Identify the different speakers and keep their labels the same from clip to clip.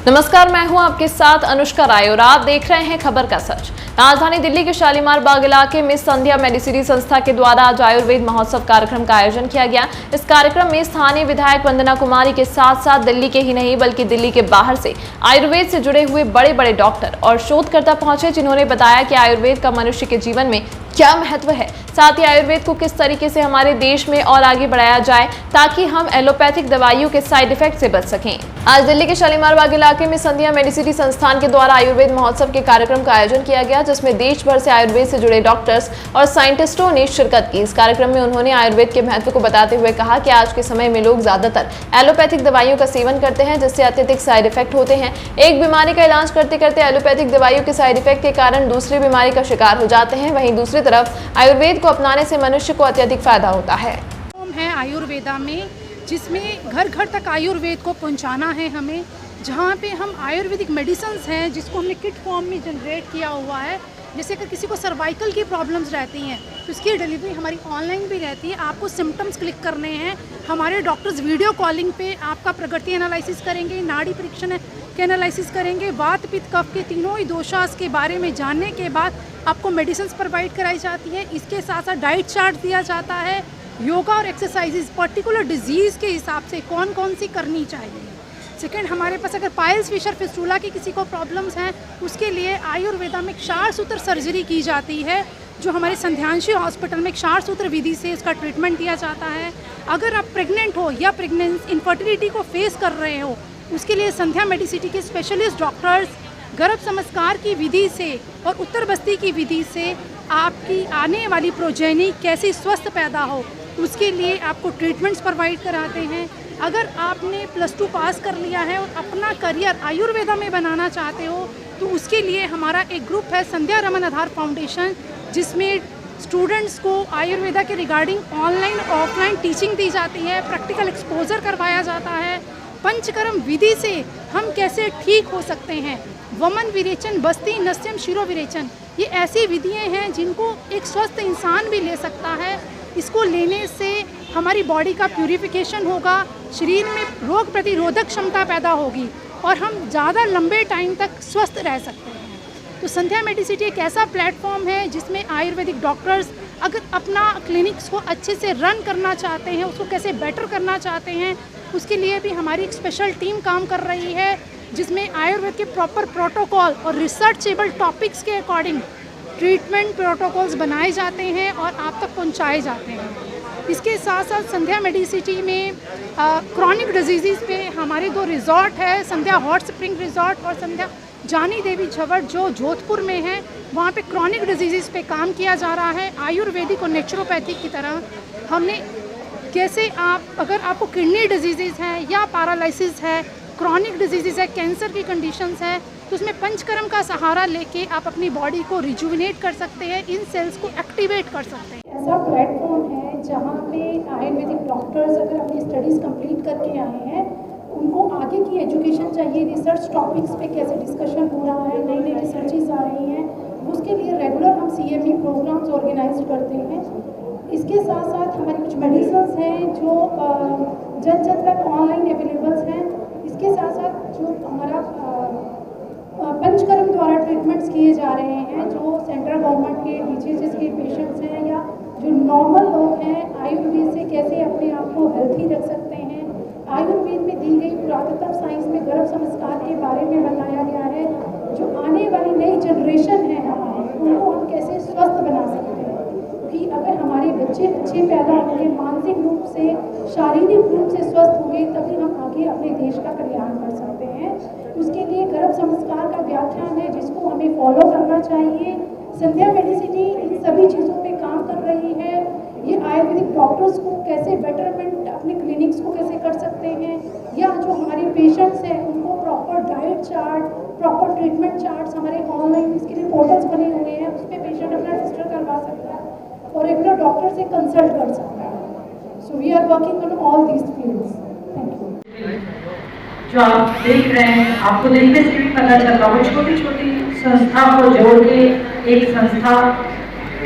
Speaker 1: नमस्कार, मैं हूं आपके साथ अनुष्का राय और आप देख रहे हैं खबर का सच। राजधानी दिल्ली के शालीमार बाग इलाके में संध्या मेडिसिटी संस्था के द्वारा आज आयुर्वेद महोत्सव कार्यक्रम का आयोजन किया गया। इस कार्यक्रम में स्थानीय विधायक वंदना कुमारी के साथ साथ दिल्ली के ही नहीं बल्कि दिल्ली के बाहर से आयुर्वेद से जुड़े हुए बड़े बड़े डॉक्टर और शोधकर्ता पहुंचे, जिन्होंने बताया कि आयुर्वेद का मनुष्य के जीवन में क्या महत्व है, साथ ही आयुर्वेद को किस तरीके से हमारे देश में और आगे बढ़ाया जाए ताकि हम एलोपैथिक दवाइयों के साइड इफेक्ट से बच सकें। आज दिल्ली के शालीमार बाग इलाके में संध्या मेडिसिटी संस्थान के द्वारा आयुर्वेद महोत्सव के कार्यक्रम का आयोजन किया गया, जिसमें देश भर से आयुर्वेद से जुड़े डॉक्टर्स और साइंटिस्टों ने शिरकत की। इस कार्यक्रम में उन्होंने आयुर्वेद के महत्व को बताते हुए कहा कि आज के समय में लोग ज्यादातर एलोपैथिक दवाइयों का सेवन करते हैं, जिससे अत्यधिक साइड इफेक्ट होते हैं। एक बीमारी का इलाज करते करते एलोपैथिक दवाइयों के साइड इफेक्ट के कारण दूसरी बीमारी का शिकार हो जाते हैं। वहीं दूसरी तरफ आयुर्वेद को अपनाने से मनुष्य को अत्यधिक फायदा होता है।
Speaker 2: आयुर्वेदा में जिसमें घर घर तक आयुर्वेद को पहुंचाना है हमें, जहाँ पे हम आयुर्वेदिक मेडिसिन्स हैं जिसको हमने किट फॉर्म में जनरेट किया हुआ है। जैसे कि किसी को सर्वाइकल की प्रॉब्लम्स रहती हैं तो उसकी डिलीवरी हमारी ऑनलाइन भी रहती है। आपको सिम्टम्स क्लिक करने हैं, हमारे डॉक्टर्स वीडियो कॉलिंग पे आपका प्रगति एनालिसिस करेंगे, नाड़ी परीक्षण के एनालिसिस करेंगे, वात पित्त कफ के तीनों ही दोषास के बारे में जानने के बाद आपको मेडिसिन प्रोवाइड कराई जाती है। इसके साथ साथ डाइट चार्ट दिया जाता है, योगा और एक्सरसाइजेज पर्टिकुलर डिजीज़ के हिसाब से कौन कौन सी करनी चाहिए। सेकेंड, हमारे पास अगर पाइल्स फिशर फिस्टूला की किसी को प्रॉब्लम्स हैं उसके लिए आयुर्वेदा में क्षार सूत्र सर्जरी की जाती है, जो हमारे संध्यांशी हॉस्पिटल में क्षार सूत्र विधि से उसका ट्रीटमेंट दिया जाता है। अगर आप प्रेग्नेंट हो या प्रेगनेंसी इनफर्टिलिटी को फेस कर रहे हो उसके लिए संध्या मेडिसिटी के स्पेशलिस्ट डॉक्टर्स गर्भ संस्कार की विधि से और उत्तर बस्ती की विधि से आपकी आने वाली प्रोजेनी कैसी स्वस्थ पैदा हो उसके लिए आपको ट्रीटमेंट्स प्रोवाइड कराते हैं। अगर आपने +2 पास कर लिया है और अपना करियर आयुर्वेदा में बनाना चाहते हो तो उसके लिए हमारा एक ग्रुप है संध्या रमन आधार फाउंडेशन, जिसमें स्टूडेंट्स को आयुर्वेदा के रिगार्डिंग ऑनलाइन ऑफलाइन टीचिंग दी जाती है, प्रैक्टिकल एक्सपोजर करवाया जाता है। पंचकर्म विधि से हम कैसे ठीक हो सकते हैं, वमन विरेचन, बस्ती नस्यम शिरो विरेचन, ये ऐसी विधियाँ हैं जिनको एक स्वस्थ इंसान भी ले सकता है। इसको लेने से हमारी बॉडी का प्यूरिफिकेशन होगा, शरीर में रोग प्रतिरोधक क्षमता पैदा होगी और हम ज़्यादा लंबे टाइम तक स्वस्थ रह सकते हैं। तो संध्या मेडिसिटी एक ऐसा प्लेटफॉर्म है जिसमें आयुर्वेदिक डॉक्टर्स अगर अपना क्लिनिक्स को अच्छे से रन करना चाहते हैं, उसको कैसे बेटर करना चाहते हैं, उसके लिए भी हमारी एक स्पेशल टीम काम कर रही है, जिसमें आयुर्वेद के प्रॉपर प्रोटोकॉल और रिसर्चेबल टॉपिक्स के अकॉर्डिंग ट्रीटमेंट प्रोटोकॉल्स बनाए जाते हैं और आप तक पहुंचाए जाते हैं। इसके साथ साथ संध्या मेडिसिटी में क्रॉनिक डिजीज़ पे हमारे 2 रिजॉर्ट है, संध्या हॉट स्प्रिंग रिजॉर्ट और संध्या जानी देवी झवड़ जो जोधपुर में है। वहाँ पे क्रॉनिक डिजीज़ पे काम किया जा रहा है आयुर्वेदिक और नेचुरोपैथिक की तरह। हमने कैसे अगर आपको किडनी डिजीज़ हैं या पैरालिसिस है, क्रॉनिक डिजीज़ है, कैंसर की कंडीशंस है, तो उसमें पंचकर्म का सहारा लेके आप अपनी बॉडी को रिजुविनेट कर सकते हैं, इन सेल्स को एक्टिवेट कर सकते हैं।
Speaker 3: ऐसा प्लेटफॉर्म है जहाँ पे आयुर्वेदिक डॉक्टर्स अगर अपनी स्टडीज़ कंप्लीट करके आए हैं, उनको आगे की एजुकेशन चाहिए, रिसर्च टॉपिक्स पे कैसे डिस्कशन हो रहा है, नई नई रिसर्चेज आ रही हैं, उसके लिए रेगुलर हम CME प्रोग्राम्स ऑर्गेनाइज करते हैं। इसके साथ साथ हमारी कुछ मेडिसिन्स हैं जो जन जन तक ऑनलाइन अवेलेबल्स हैं। इसके साथ साथ जो हमारा पंचकर्म द्वारा ट्रीटमेंट्स किए जा रहे हैं, जो सेंट्रल गवर्नमेंट के DHHS के पेशेंट्स हैं या जो नॉर्मल लोग हैं, आयुर्वेद से कैसे अपने आप को हेल्थी रख सकते हैं। आयुर्वेद में दी गई पुरातत्व साइंस में गर्भ संस्कार के बारे में बताया गया है, जो आने वाली नई जनरेशन है हमारी, उनको हम कैसे स्वस्थ बना सकते हैं। क्योंकि अगर हमारे बच्चे अच्छे पैदा होंगे, मानसिक रूप से शारीरिक रूप से स्वस्थ होंगे, तभी हम आगे अपने देश का कल्याण कर सकते हैं। उसके लिए गर्भ संस्कार का व्याख्यान है जिसको हमें फॉलो करना चाहिए। संध्या मेडिसिटी इन सभी चीज़ों पे काम कर रही है। ये आयुर्वेदिक डॉक्टर्स को कैसे बेटरमेंट अपने क्लिनिक्स को कैसे कर सकते हैं, या जो हमारे पेशेंट्स हैं उनको proper diet chart, proper treatment charts हमारे ऑनलाइन इसके लिए पोर्टल्स बने हुए हैं, उस पर पेशेंट अपना रजिस्टर करवा सकता है और रेगुलर डॉक्टर से कंसल्ट कर सकता है। So we are working on all these fields. Thank you.
Speaker 4: जो आप देख रहे हैं, आपको देखने से भी पता चल रहा है, छोटी छोटी संस्था को जोड़ के एक संस्था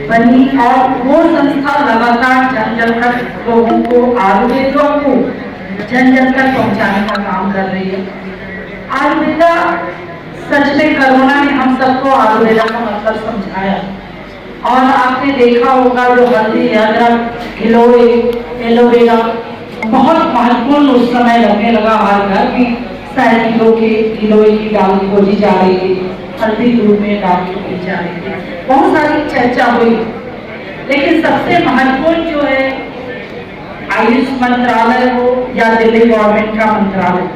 Speaker 4: बनी और वो संस्था लगातार जन जन तक लोगों को आयुर्वेदों को जन जन तक पहुंचाने का काम कर रही है। आयुर्वेदा सच में कोरोना ने हम सबको आयुर्वेदा का मतलब समझाया। और आपने देखा होगा जो हल्दी, अदरक, गिलोय, एलोवेरा बहुत महत्वपूर्ण उस समय लगने लगा हर घर की शायद गिलोय की डाल खोजी जा रही थी, हल्दी दूध में डाल के पी जा रही थी, बहुत सारी चर्चा हुई। लेकिन सबसे महत्वपूर्ण जो है आयुष मंत्रालय हो या दिल्ली गवर्नमेंट का मंत्रालय,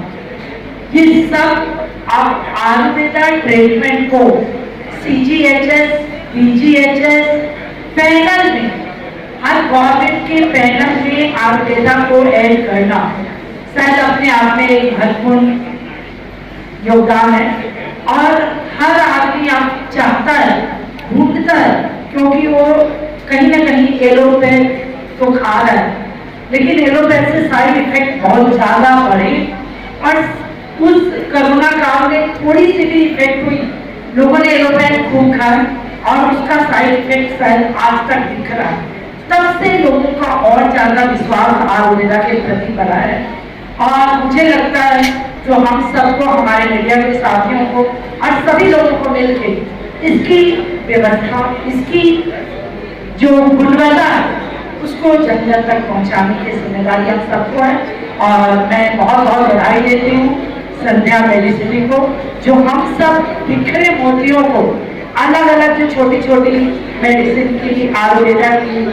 Speaker 4: ये सब अब आयुर्वेदा ट्रीटमेंट को CGHS, BGHS पैनल में, हर गवर्नमेंट के पैनल में आयुर्वेदा को ऐड करना शायद अपने आप में एक महत्वपूर्ण योगदान है। और हर आदमी आप चाहता है, ढूंढता है, क्योंकि वो कहीं ना कहीं एलोपैथ तो खा रहा है, लेकिन एलोपैथ से साइड इफेक्ट बहुत ज्यादा बढ़े। और उस कोरोना काल में थोड़ी सी भी इफेक्ट हुई, लोगों ने एलोपैथ खूब खाया और उसका साइड इफेक्ट शायद आज तक दिख रहा है। तब से लोगों का और ज्यादा विश्वास आयुर्वेदा के प्रति बढ़ा है। और मुझे लगता है जो हम सबको, हमारे मीडिया के साथियों को और सभी लोगों को मिलकर इसकी व्यवस्था, इसकी जो गुणवत्ता है उसको जन जन तक पहुंचाने की जिम्मेदारी हम सबको है। और मैं बहुत बहुत बधाई देती हूँ संध्या मेडिसिटी को, जो हम सब बिखरे मोतियों को अलग अलग जो छोटी छोटी मेडिसिन की, आयुर्वेदा की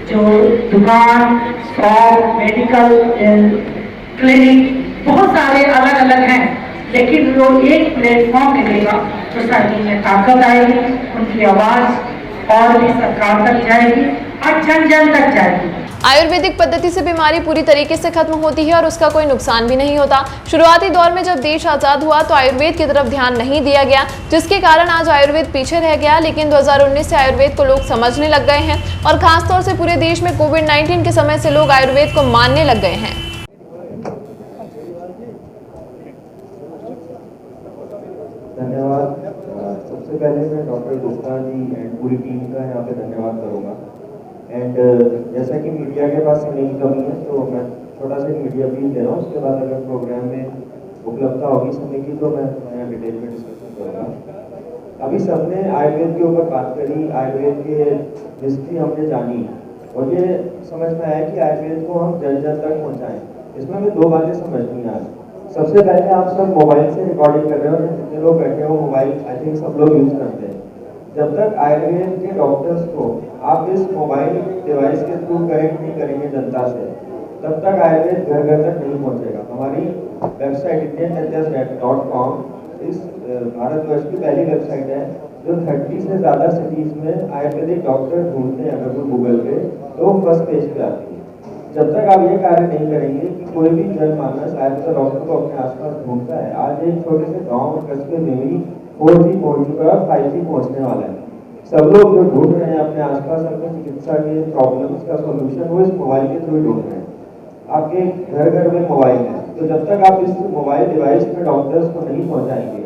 Speaker 4: जो दुकान, शॉप, मेडिकल क्लिनिक बहुत सारे अलग अलग हैं, लेकिन वो एक प्लेटफॉर्म मिलेगा तो सोसाइटी में ताकत आएगी, उनकी आवाज और भी सरकार तक जाएगी और जन जन तक जाएगी।
Speaker 1: आयुर्वेदिक पद्धति से बीमारी पूरी तरीके से खत्म होती है और उसका कोई नुकसान भी नहीं होता। शुरुआती दौर में जब देश आजाद हुआ तो आयुर्वेद की तरफ ध्यान नहीं दिया गया, जिसके कारण आज आयुर्वेद पीछे रह गया। लेकिन 2019 से आयुर्वेद को लोग समझने लग गए हैं और खासतौर से पूरे देश में कोविड-19 के समय से लोग आयुर्वेद को मानने लग गए हैं।
Speaker 5: धन्यवाद। सबसे पहले मैं डॉक्टर गुप्ता जी एंड पूरी टीम का यहाँ पे धन्यवाद करूँगा। एंड जैसा कि मीडिया के पास समय की कमी है तो मैं छोटा सा मीडिया भी दे रहा हूँ, उसके बाद अगर प्रोग्राम में उपलब्धता होगी समय की तो मैं यहाँ डिटेल में डिस्कशन करूँगा। अभी सबने आयुर्वेद के ऊपर बात करी, आयुर्वेद की हिस्ट्री हमने जानी और ये समझ में आया कि आयुर्वेद को हम जन जन तक पहुँचाएँ। इसमें हमें दो बातें समझ नहीं आ रही। सबसे पहले आप सब मोबाइल से रिकॉर्डिंग कर रहे हो, जितने लोग बैठे हो मोबाइल आई थिंक सब लोग यूज करते हैं। जब तक आयुर्वेद के डॉक्टर्स को आप इस मोबाइल डिवाइस के थ्रू कनेक्ट नहीं करेंगे जनता से, तब तक आयुर्वेद घर घर तक नहीं पहुंचेगा। हमारी वेबसाइट indianhs.com इस भारतवर्ष की पहली वेबसाइट है जो 30 से ज़्यादा सिटीज में आयुर्वेदिक डॉक्टर ढूंढते हैं। अगर वो गूगल पे तो फर्स्ट पेज पे आती है। जब तक आप ये कार्य नहीं करेंगे कि कोई भी जनमानस आयुर्वेद डॉक्टर को अपने आसपास ढूंढता है, आज एक छोटे से गाँव और कस्बे में भी 4G पहुंच चुका है, 5G पहुंचने वाला है। सब लोग जो ढूंढ रहे हैं अपने आसपास अपने चिकित्सा के प्रॉब्लम्स का सॉल्यूशन, वो इस मोबाइल के थ्रू ढूंढ रहे हैं। आपके घर घर में मोबाइल है, तो जब तक आप इस मोबाइल डिवाइस में डॉक्टर्स को नहीं पहुंचाएंगे,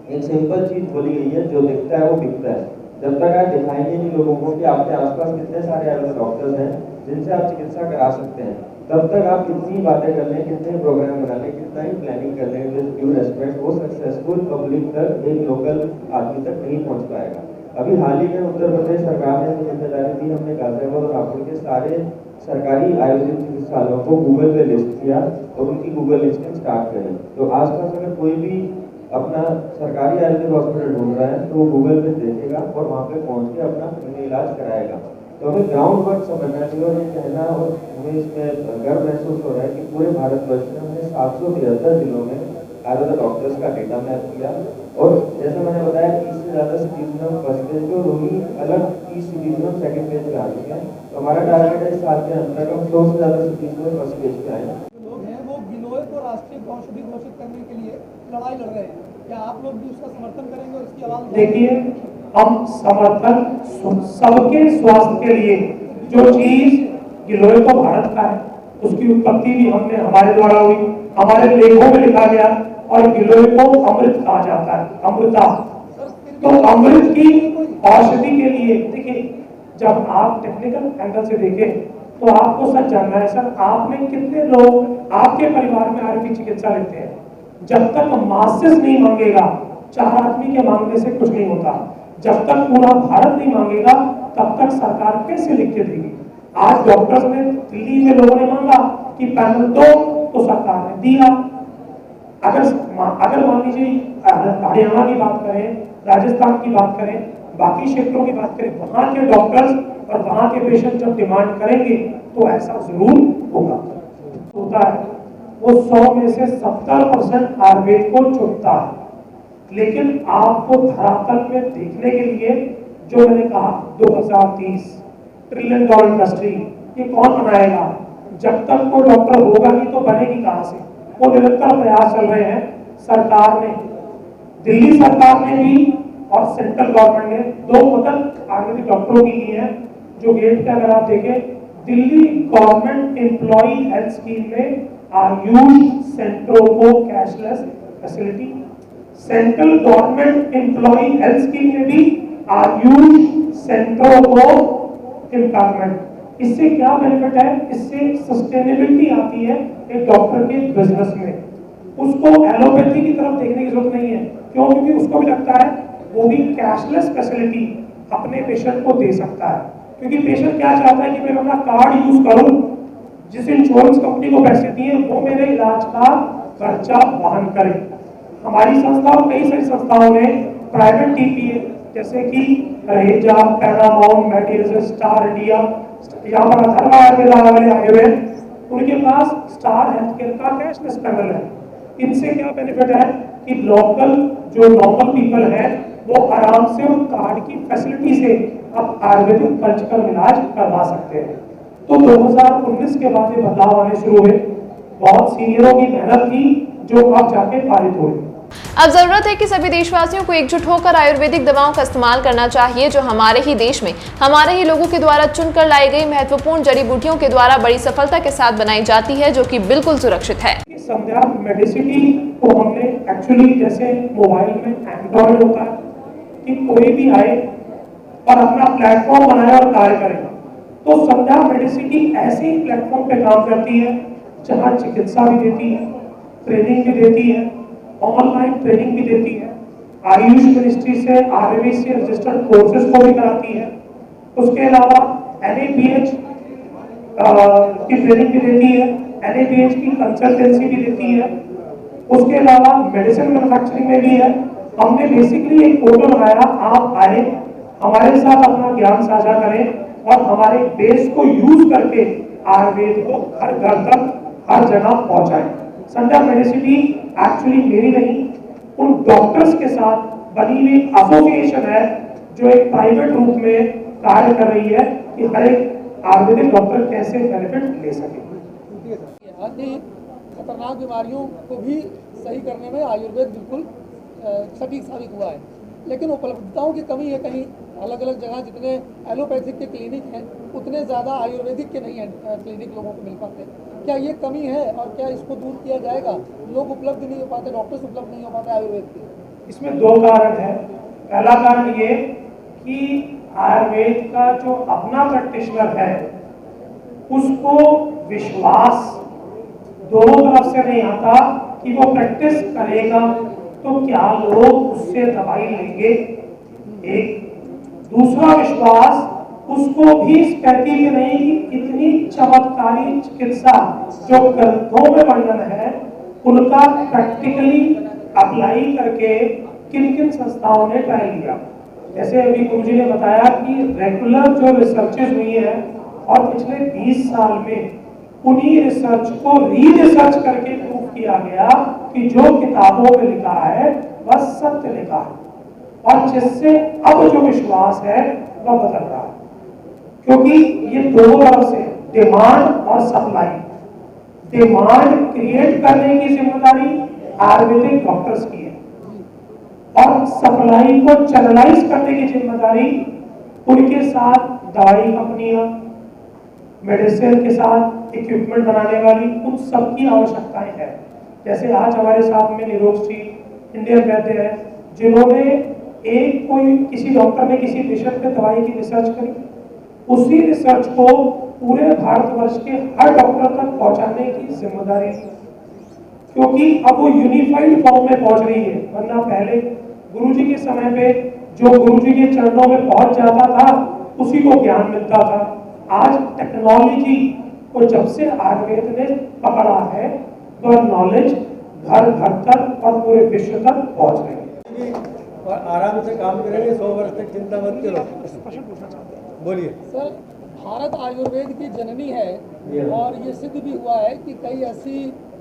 Speaker 5: एक सिंपल चीज बोली गई है, जो दिखता है वो बिकता है। जब तक आप दिखाएंगे नहीं लोगों को कि आपके आसपास कितने सारे आयुर्वेद डॉक्टर्स हैं जिनसे आप चिकित्सा करा सकते हैं, तब तक आप कितनी बातें कर लें, कितने प्रोग्राम बना लें, कितना ही प्लानिंग कर लें विद ड्यू रेस्पेक्ट, वो सक्सेसफुल पब्लिक तक, एक लोकल आदमी तक नहीं पहुंच पाएगा। अभी हाल ही में उत्तर प्रदेश सरकार ने जिम्मेदारी दी, हमने गाजियाबाद और रायपुर के सारे सरकारी आयुर्वेदिक चिकित्सालयों को गूगल पे लिस्ट किया और उनकी गूगल लिस्टिंग स्टार्ट करी। तो आसपास अगर कोई भी अपना सरकारी आयुर्वेदिक हॉस्पिटल ढूंढ रहा है तो वो गूगल पे देखेगा और वहाँ पे पहुँच के अपना फ्री इलाज कराएगा। तो हमें ग्राउंड वर्क समझना चाहिए और ये कहना, और हमें इसमें गर्व महसूस हो रहा है कि पूरे भारतवर्ष में हमने 773 जिलों में आयुर्वेद डॉक्टर्स का डेटा मैप किया और जैसा मैंने बताया 30 से ज़्यादा सिटीज में हम फर्स्ट पेज पे और वही अलग 30 सिटीज में हम सेकंड पेज पे आ चुके हैं। तो हमारा टारगेट है इस साल के अंत तक हम 100 से ज़्यादा सिटीज में फर्स्ट पेज पे आए।
Speaker 6: लोग हैं वो गिलोय को राष्ट्रीय औषधि घोषित करने के लिए लड़ाई लड़ रहे हैं, क्या आप लोग भी उसका समर्थन करेंगे और इसकी आवाज?
Speaker 7: देखिए, हम समर्थन सबके स्वास्थ्य के लिए, जो चीज गिलोय को भारत का है उसकी उत्पत्ति भी हमने हमारे द्वारा हुई, हमारे लेखों में लिखा गया, और गिलोय को अमृत कहा जाता है, अमृता। तो अमृत की औषधि के लिए देखिए, जब आप टेक्निकल एंगल से देखें तो आपको सच जानना है सर, आप में कितने लोग आपके परिवार में आयुर्वेदिक चिकित्सा लेते हैं? जब तक मासेस नहीं मांगेगा, 4 आदमी के मांगने से कुछ नहीं होता, जब तक पूरा भारत नहीं मांगेगा तब तक सरकार कैसे लिख के देगी। आज डॉक्टर्स ने, दिल्ली में लोगों ने मांगा कि पैनल दो, तो सरकार ने दिया। अगर मान लीजिए हरियाणा की बात करें, राजस्थान की बात करें, बाकी क्षेत्रों की बात करें, वहां के डॉक्टर्स और वहां के पेशेंट जब डिमांड करेंगे तो ऐसा जरूर होगा। होता है वो 100 में से 70% आयुर्वेद को चुनता है, लेकिन आपको धरातल में देखने के लिए, जो मैंने कहा 2030 $1 ट्रिलियन इंडस्ट्री, ये कौन बनाएगा? जब तक वो डॉक्टर होगा नहीं तो बनेगी कहां से? वो निरंतर प्रयास चल रहे हैं। सरकार ने, दिल्ली सरकार ने भी और सेंट्रल गवर्नमेंट ने 2 मदद आयुर्वेदिक डॉक्टरों की की है। जो गेट पे अगर आप देखें, Delhi government employ health scheme में आयुष सेंटरों को cashless facility, central government employ health scheme में भी आयुष सेंटरों को एम्पावरमेंट। इससे क्या बेनिफिट है? इससे सस्टेनेबिलिटी आती है एक डॉक्टर के बिजनेस में। उसको एलोपैथी की तरफ देखने की जरूरत नहीं है। क्यों? क्योंकि उसको भी लगता है वो भी कैशलेस फैसिलिटी अपने पेशेंट को दे सकता है। क्योंकि पेशेंट क्या चाहता है कि मैं अपना कार्ड यूज करूं, जिस इंश्योरेंस कंपनी को पैसे दिए वो मेरे इलाज का खर्चा वहन करे। हमारी संस्था और कई सारी संस्थाओं ने प्राइवेट टीपीए जैसे कि Raheja, Paramount, medicine, star India, यहाँ पर अथर्वा आयुर्वेद आए हुए हैं, उनके पास स्टार हेल्थ केयर का कैशलेस पैनल है। इनसे क्या बेनिफिट है कि लोकल जो नॉर्मल पीपल है वो आराम से उन कार्ड की फैसिलिटी से अब आयुर्वेदिक कल्चरल इलाज करवा सकते हैं। तो 2019 के बाद ये बदलाव आने शुरू हुए। बहुत सीनियरों की मेहनत थी जो अब जाके पारित हुए।
Speaker 1: अब जरूरत है कि सभी देशवासियों को एकजुट होकर आयुर्वेदिक दवाओं का इस्तेमाल करना चाहिए, जो हमारे ही देश में हमारे ही लोगों के द्वारा चुनकर लाई गई महत्वपूर्ण जड़ी बूटियों के द्वारा बड़ी सफलता के साथ बनाई जाती है, जो कि बिल्कुल सुरक्षित है।
Speaker 7: संध्या मेडिसिटी को हमने एक्चुअली, जैसे मोबाइल में एंड्रॉइड होता है कि कोई भी आए और अपना प्लेटफॉर्म बनाए और कार्य करे, तो संध्या मेडिसिटी ऐसे ही प्लेटफॉर्म पे काम करती है जहाँ चिकित्सा भी देती है, ट्रेनिंग भी देती है, ऑनलाइन ट्रेनिंग भी देती है, आयुष मिनिस्ट्री से RAVC रजिस्टर्ड कोर्सेज को भी कराती है। उसके अलावा NABH की ट्रेनिंग भी देती है, NABH की कंसल्टेंसी भी देती है। उसके अलावा मेडिसिन मैन्युफैक्चरिंग में भी है। हमने बेसिकली एक पोर्टल बनाया, आप आए हमारे साथ अपना ज्ञान साझा करें और हमारे बेस को यूज करके आयुर्वेद को हर घर तक हर जगह पहुंचाएं। संध्या मेडिसिटी एक्चुअली मेरी नहीं, उन डॉक्टर्स के साथ बनी हुई एसोसिएशन है जो एक प्राइवेट रूप में कार्य कर रही है कि हर एक आयुर्वेदिक डॉक्टर कैसे बेनिफिट ले सके।
Speaker 6: आदि खतरनाक बीमारियों को भी सही करने में आयुर्वेद बिल्कुल सटीक साबित हुआ है, लेकिन उपलब्धताओं की कमी है। कहीं अलग अलग जगह जितने एलोपैथिक के क्लिनिक हैं उतने ज़्यादा आयुर्वेदिक के नहीं क्लिनिक लोगों को मिल पाते। क्या ये कमी है और क्या इसको दूर किया जाएगा? लोग उपलब्ध नहीं हो पाते, डॉक्टर्स उपलब्ध नहीं हो पाते आयुर्वेद के।
Speaker 7: इसमें 2 कारण है। पहला कारण ये कि आयुर्वेद का जो अपना प्रैक्टिशनर है उसको विश्वास दोनों तरफ से नहीं आता कि वो प्रैक्टिस करेगा तो क्या लोग उससे दवाई लेंगे। एक दूसरा विश्वास उसको भी इस कहती भी नहीं कि इतनी चमत्कारी चिकित्सा जो ग्रंथों में वर्णन है उनका प्रैक्टिकली अप्लाई करके किन किन संस्थाओं ने ट्राई किया। जैसे अभी गुरुजी ने बताया कि रेगुलर जो रिसर्चेज हुई है और पिछले 20 साल में उन्हीं रिसर्च को री-रिसर्च करके प्रूव किया गया कि जो किताबों में लिखा है वह सत्य लिखा है, और जिससे अब जो विश्वास है वह बदल रहा है। क्योंकि ये दोनों तरफ से डिमांड और सप्लाई, डिमांड क्रिएट करने की जिम्मेदारी आयुर्वेदिक डॉक्टर्स की है और सप्लाई को चैनलाइज करने की जिम्मेदारी उनके साथ दवाई कंपनियां, मेडिसिन के साथ इक्विपमेंट बनाने वाली उन सबकी आवश्यकताएं हैं। जैसे आज हमारे साथ में निरोग श्री इंडियन वैद्य है जिन्होंने कोई किसी डॉक्टर ने किसी पेशेंट पे दवाई की रिसर्च करी, उसी रिसर्च को पूरे भारतवर्ष के हर डॉक्टर तक पहुंचाने की जिम्मेदारी क्योंकि अब वो यूनिफाइड फॉर्म में पहुंच रही है। वरना पहले गुरुजी के समय पे जो गुरुजी के चरणों में पहुंच जाता था उसी को ज्ञान मिलता था। आज टेक्नोलॉजी को जब से आयुर्वेद ने पकड़ा है तो नॉलेज घर घर तक और पूरे विश्व तक पहुंच रही है
Speaker 8: और आराम से काम करेंगे। 100 वर्ष तक चिंता मत करो। बोलिए
Speaker 6: सर, भारत आयुर्वेद की जननी है और ये सिद्ध भी हुआ है कि कई ऐसी,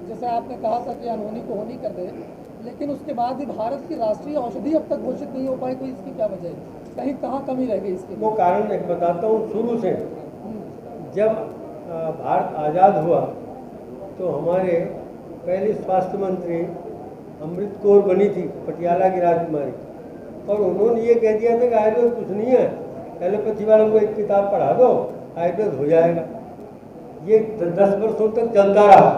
Speaker 6: जैसे आपने कहा था कि अनहोनी को होनी कर दे, लेकिन उसके बाद भी भारत की राष्ट्रीय औषधि अब तक घोषित नहीं हो पाई। कोई इसकी क्या वजह है? कहीं कहाँ कमी रह गई इसकी?
Speaker 8: वो कारण एक बताता हूँ। शुरू से जब भारत आज़ाद हुआ तो हमारे पहले स्वास्थ्य मंत्री अमृत कौर बनी थी, पटियाला की राजकुमारी, और उन्होंने ये कह दिया था कि आयुर्वेद कुछ नहीं है, एलोपैथी वालों को एक किताब पढ़ा दो, आयुर्वेद हो जाएगा। ये 10 वर्षों तक चलता रहा।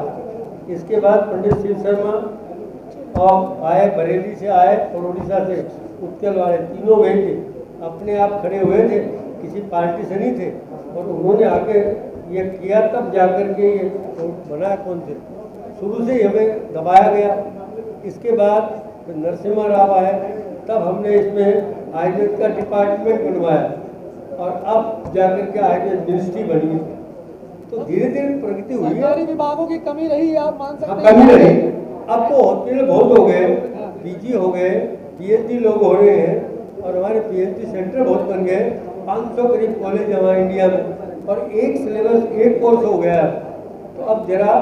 Speaker 8: इसके बाद पंडित शिव शर्मा और आए, बरेली से आए और उड़ीसा से उत्कल वाले, तीनों गए थे, अपने आप खड़े हुए थे, किसी पार्टी से नहीं थे, और उन्होंने आके ये किया, तब जाकर के ये बना कौन थे। शुरू से ही हमें दबाया गया। इसके बाद नरसिम्हा राव आए, तब हमने इसमें आयुर्वेद का डिपार्टमेंट बनवाया और अब जाकर के आयुर्वेद मिनिस्ट्री बनी है। तो धीरे धीरे प्रगति हुई है।
Speaker 6: सरकारी विभागों की कमी रही है, आप मान सकते हैं?
Speaker 8: कमी रही। अब तो हॉस्पिटल बहुत हो गए, पीजी हो गए, पीएचडी लोग हो रहे हैं, और हमारे पीएचडी सेंटर बहुत बन गए। 500 करीब कॉलेज हमारे इंडिया में, और एक सिलेबस, एक कोर्स हो गया। तो अब जरा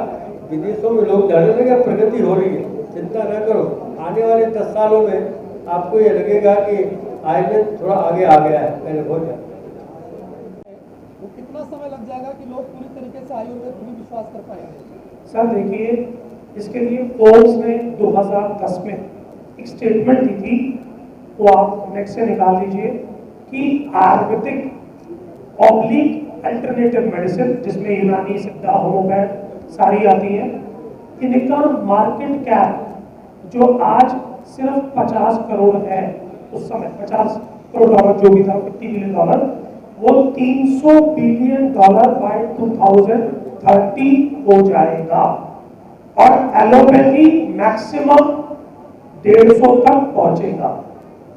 Speaker 8: विदेशों में लोग जाने लगे, प्रगति हो रही है, चिंता न करो। आने वाले 10 सालों में आपको ये लगेगा कि आयुर्वेद थोड़ा आगे आ गया है, पहले बहुत ज़्यादा।
Speaker 6: वो कितना समय लग जाएगा कि लोग पूरी तरीके से आयुर्वेद पर विश्वास कर पाएंगे?
Speaker 7: सर देखिए, इसके लिए फोर्ब्स ने 2010 में एक स्टेटमेंट दी थी, वो आप नेक्स्ट से निकाल लीजिए, कि आयुर्वेदिक ऑब्लिक अल्टरनेटिव मेडिसिन, जिसमें यूनानी, सिद्धा, होम्योपैथ सारी आती है, इनका मार्केट कैप जो आज सिर्फ 50 करोड़ है, उस समय 50 करोड़ डॉलर जो भी था, $50 बिलियन, वो $300 बिलियन बाय 2030 हो जाएगा। और एलोपैथी मैक्सिमम 150 तक पहुंचेगा,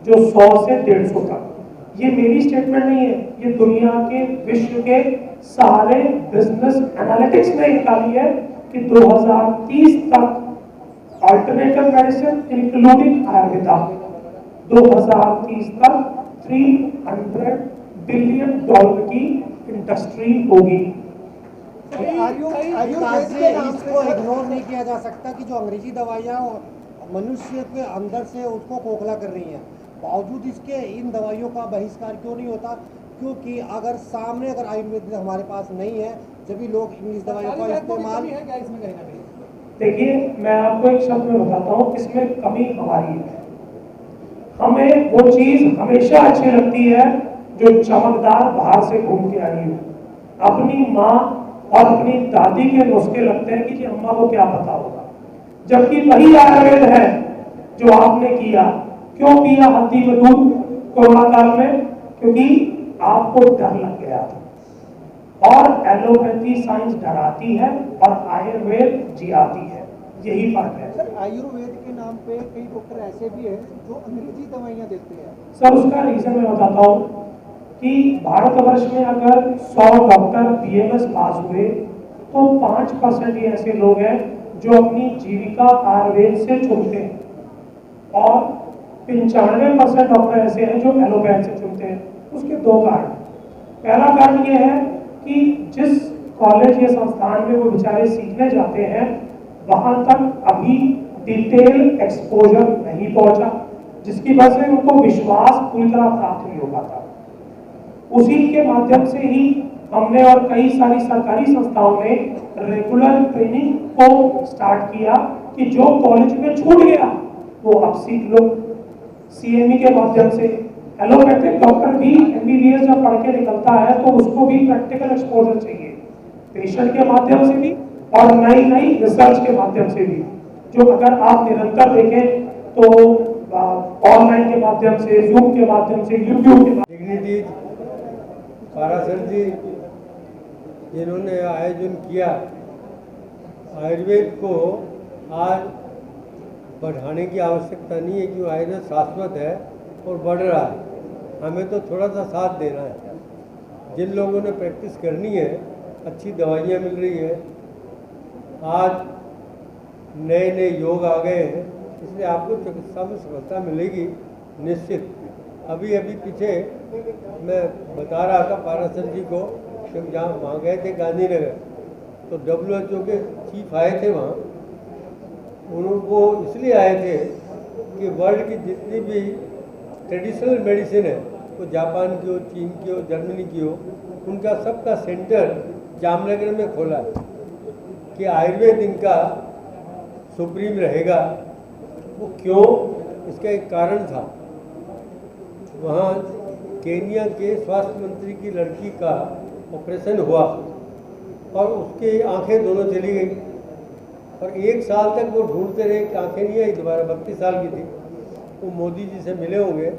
Speaker 7: जो 100 से 150 तक। ये मेरी स्टेटमेंट नहीं है, ये दुनिया के, विश्व के सारे बिजनेस एनालिटिक्स ने निकाली है कि 2030 तक अल्टरनेटिव मेडिसिन इंक्लूडिंग आयुर्वेदा 2030 तक $300 बिलियन की इंडस्ट्री होगी।
Speaker 9: इसको इग्नोर नहीं किया जा सकता कि जो अंग्रेजी दवाइयाँ मनुष्य के अंदर से उसको खोखला कर रही हैं, बावजूद इसके इन दवाइयों का बहिष्कार क्यों नहीं होता? क्योंकि अगर सामने अगर आयुर्वेद हमारे पास नहीं है, जब भी लोग इंग्लिश दवाइयों का इस्तेमाल।
Speaker 7: देखिए, मैं आपको एक शब्द में बताता हूँ, इसमें कमी हमारी है। हमें वो चीज हमेशा अच्छी लगती है जो चमकदार बाहर से घूम के आई हो। अपनी माँ और अपनी दादी के नुस्खे लगते हैं कि जी अम्मा को क्या पता होगा, जबकि वही आयुर्वेद है जो आपने किया। क्यों पिया हल्दी में दूध कोरोना काल में? क्योंकि आपको डर लग गया था। और एलोपैथी साइंस डराती है और आयुर्वेद जियाती है, यही फर्क है।
Speaker 9: सर, आयुर्वेद के नाम पे कई डॉक्टर ऐसे भी हैं जो अंग्रेजी दवाइयाँ देते हैं।
Speaker 7: सर, उसका रीजन मैं बताता हूँ कि भारतवर्ष में अगर 100 डॉक्टर BMS पास हुए तो 5% ही ऐसे लोग हैं जो अपनी जीविका आयुर्वेद से चुनते हैं, और 95% डॉक्टर ऐसे हैं जो एलोपैथ से चुनते हैं। उसके 2 कारण। पहला कारण ये है कि जिस कॉलेज या संस्थान में वो बेचारे सीखने जाते हैं, वहां तक अभी डिटेल एक्सपोजर नहीं पहुंचा, जिसकी वजह से उनको विश्वास पूरी तरह प्राप्त नहीं हो पाता। उसी के माध्यम से ही हमने और कई सारी सरकारी संस्थाओं ने रेगुलर ट्रेनिंग को स्टार्ट किया कि जो कॉलेज में छूट गया वो अब सीख लो। CME के माध्यम से एलोपैथिक डॉक्टर भी MBBS जब पढ़ के निकलता है तो उसको भी प्रैक्टिकल एक्सपोजर चाहिए, पेशेंट के माध्यम से भी और नई नई रिसर्च के माध्यम से भी, जो अगर आप निरंतर देखें तो ऑनलाइन के माध्यम से, जूम के माध्यम से, यूट्यूब के
Speaker 8: डिग्निटीज पारासर जी जिन्होंने आयोजन किया आयुर्वेद को आज बढ़ाने की आवश्यकता नहीं है, क्योंकि आयुर्वेद शाश्वत है और बढ़ रहा है। हमें तो थोड़ा सा साथ देना है। जिन लोगों ने प्रैक्टिस करनी है, अच्छी दवाइयाँ मिल रही है, आज नए नए योग आ गए हैं, इसलिए आपको चिकित्सा में सफलता मिलेगी निश्चित। अभी पीछे मैं बता रहा था पारासर जी को कि जहाँ वहाँ गए थे गांधीनगर, तो WHO के चीफ आए थे वहाँ। उनको इसलिए आए थे कि वर्ल्ड की जितनी भी ट्रेडिशनल मेडिसिन है, वो जापान की हो, चीन की हो, जर्मनी की हो, उनका सबका सेंटर जामनगर में खोला है कि आयुर्वेद इनका सुप्रीम रहेगा। वो क्यों, इसका एक कारण था। वहाँ केनिया के स्वास्थ्य मंत्री की लड़की का ऑपरेशन हुआ और उसकी आंखें दोनों चली गई, और 1 साल तक वो ढूंढते रहे कि आंखें नहीं आई दोबारा। 32 साल की थी। वो मोदी जी से मिले होंगे,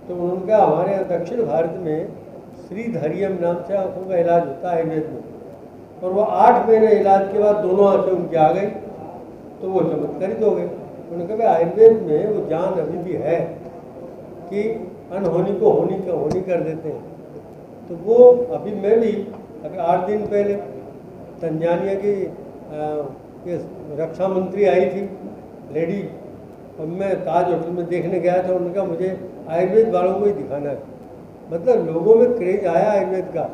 Speaker 8: तो उन्होंने कहा हमारे यहाँ दक्षिण भारत में श्रीधरियम नाम से आंखों का इलाज होता है आयुर्वेद में, और वो 8 महीने इलाज के बाद दोनों आंखें उनकी आ गई, तो वो चमत्कारित हो गए। उन्होंने कहा भाई आयुर्वेद में वो जान अभी भी है कि अनहोनी को होनी कर देते हैं। तो वो अभी मैं भी 8 दिन पहले तंजानिया की रक्षा मंत्री आई थी लेडी, और मैं ताज होटल में देखने गया था। उन्होंने कहा मुझे आयुर्वेद वालों को ही दिखाना है। मतलब लोगों में क्रेज आया आयुर्वेद का,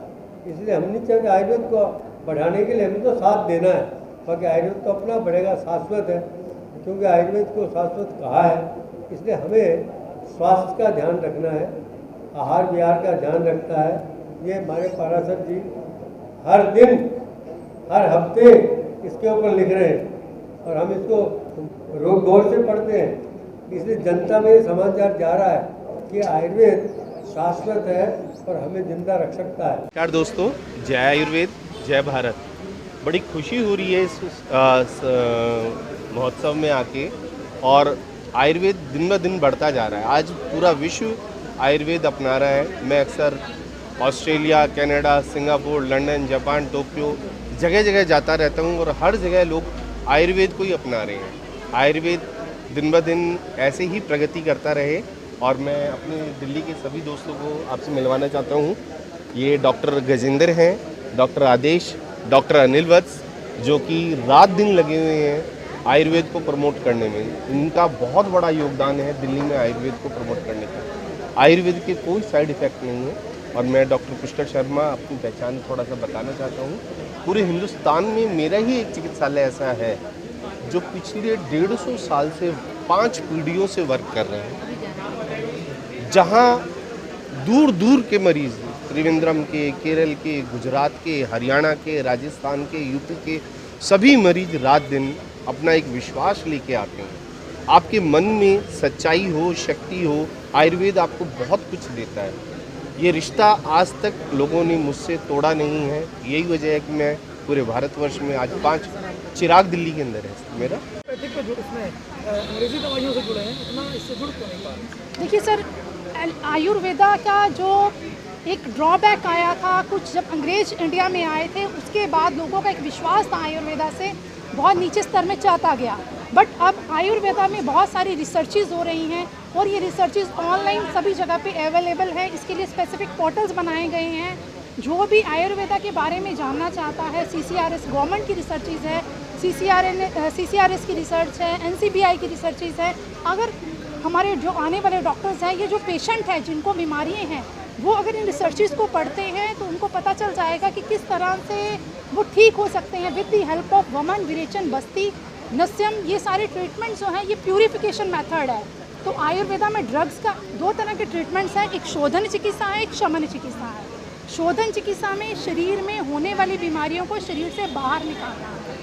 Speaker 8: इसलिए हम नहीं चाहते आयुर्वेद को बढ़ाने के लिए हमें तो साथ देना है। बाकी आयुर्वेद तो अपना बढ़ेगा, शाश्वत है, क्योंकि आयुर्वेद को शाश्वत कहा है। इसलिए हमें स्वास्थ्य का ध्यान रखना है, आहार विहार का ध्यान रखना है। ये हमारे पारासर जी हर दिन हर हफ्ते इसके ऊपर लिख रहे हैं, और हम इसको गौर से पढ़ते हैं। इसलिए जनता में ये समाचार जा रहा है कि आयुर्वेद शाश्वत है और हमें जिंदा रख सकता है।
Speaker 10: नमस्कार दोस्तों, जय आयुर्वेद जय भारत। बड़ी खुशी हो रही है इस महोत्सव में आके, और आयुर्वेद दिन ब दिन बढ़ता जा रहा है। आज पूरा विश्व आयुर्वेद अपना रहा है। मैं अक्सर Australia, Canada, Singapore, London, Japan, Tokyo जगह जगह जाता रहता हूँ, और हर जगह लोग आयुर्वेद को ही अपना रहे हैं। आयुर्वेद दिन ब दिन ऐसे ही प्रगति करता रहे, और मैं अपने दिल्ली के सभी दोस्तों को आपसे मिलवाना चाहता हूँ। ये डॉक्टर गजेंद्र हैं, डॉक्टर आदेश, डॉक्टर अनिल वत्स, जो कि रात दिन लगे हुए हैं आयुर्वेद को प्रमोट करने में। इनका बहुत बड़ा योगदान है दिल्ली में आयुर्वेद को प्रमोट करने का। आयुर्वेद के कोई साइड इफ़ेक्ट नहीं है। और मैं डॉक्टर पुष्कर शर्मा अपनी पहचान थोड़ा सा बताना चाहता हूँ। पूरे हिंदुस्तान में मेरा ही एक चिकित्सालय ऐसा है जो पिछले 150 साल से 5 पीढ़ियों से वर्क कर रहे हैं, जहाँ दूर दूर के मरीज़, त्रिवेंद्रम के, केरल के, गुजरात के, हरियाणा के, राजस्थान के, यूपी के सभी मरीज रात दिन अपना एक विश्वास लेके आते हैं। आपके मन में सच्चाई हो, शक्ति हो, आयुर्वेद आपको बहुत कुछ देता है। ये रिश्ता आज तक लोगों ने मुझसे तोड़ा नहीं है। यही वजह है कि मैं पूरे भारतवर्ष में आज 5 चिराग दिल्ली के अंदर है मेरा।
Speaker 6: अंग्रेजी दवाइयों से जुड़े हैं, इतना इससे जुड़ क्यों नहीं पा रहे?
Speaker 2: देखिए सर, आयुर्वेदा का जो एक ड्रॉबैक आया था कुछ, जब अंग्रेज इंडिया में आए थे, उसके बाद लोगों का एक विश्वास था आयुर्वेदा से बहुत नीचे स्तर में जाता गया। बट अब आयुर्वेदा में बहुत सारी रिसर्चेज हो रही हैं, और ये रिसर्चेज ऑनलाइन सभी जगह पे अवेलेबल है। इसके लिए स्पेसिफिक पोर्टल्स बनाए गए हैं। जो भी आयुर्वेदा के बारे में जानना चाहता है, CCRS गवर्नमेंट की रिसर्चेज है, CCRS की रिसर्च है, NCBI की रिसर्चेज है। अगर हमारे जो आने वाले डॉक्टर्स हैं, ये जो पेशेंट हैं जिनको बीमारियाँ हैं, वो अगर इन रिसर्चेज को पढ़ते हैं तो उनको पता चल जाएगा कि किस तरह से वो ठीक हो सकते हैं विद द हेल्प ऑफ वमन, विरेचन, बस्ती, नस्यम। ये सारे ट्रीटमेंट्स जो हैं ये प्यूरिफिकेशन मेथड है। तो आयुर्वेदा में ड्रग्स का 2 तरह के ट्रीटमेंट्स हैं, एक शोधन चिकित्सा है, एक शमन चिकित्सा है। शोधन चिकित्सा में शरीर में होने वाली बीमारियों को शरीर से बाहर निकालना है,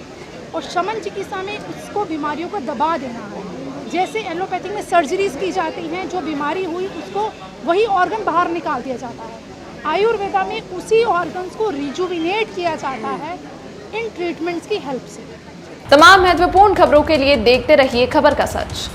Speaker 2: और शमन चिकित्सा में उसको बीमारियों को दबा देना है। जैसे एलोपैथिक में सर्जरीज की जाती हैं, जो बीमारी हुई उसको वही ऑर्गन बाहर निकाल दिया जाता है। आयुर्वेदा में उसी ऑर्गन्स को रिजुविनेट किया जाता है इन ट्रीटमेंट्स की हेल्प से।
Speaker 1: तमाम महत्वपूर्ण खबरों के लिए देखते रहिए खबर का सच।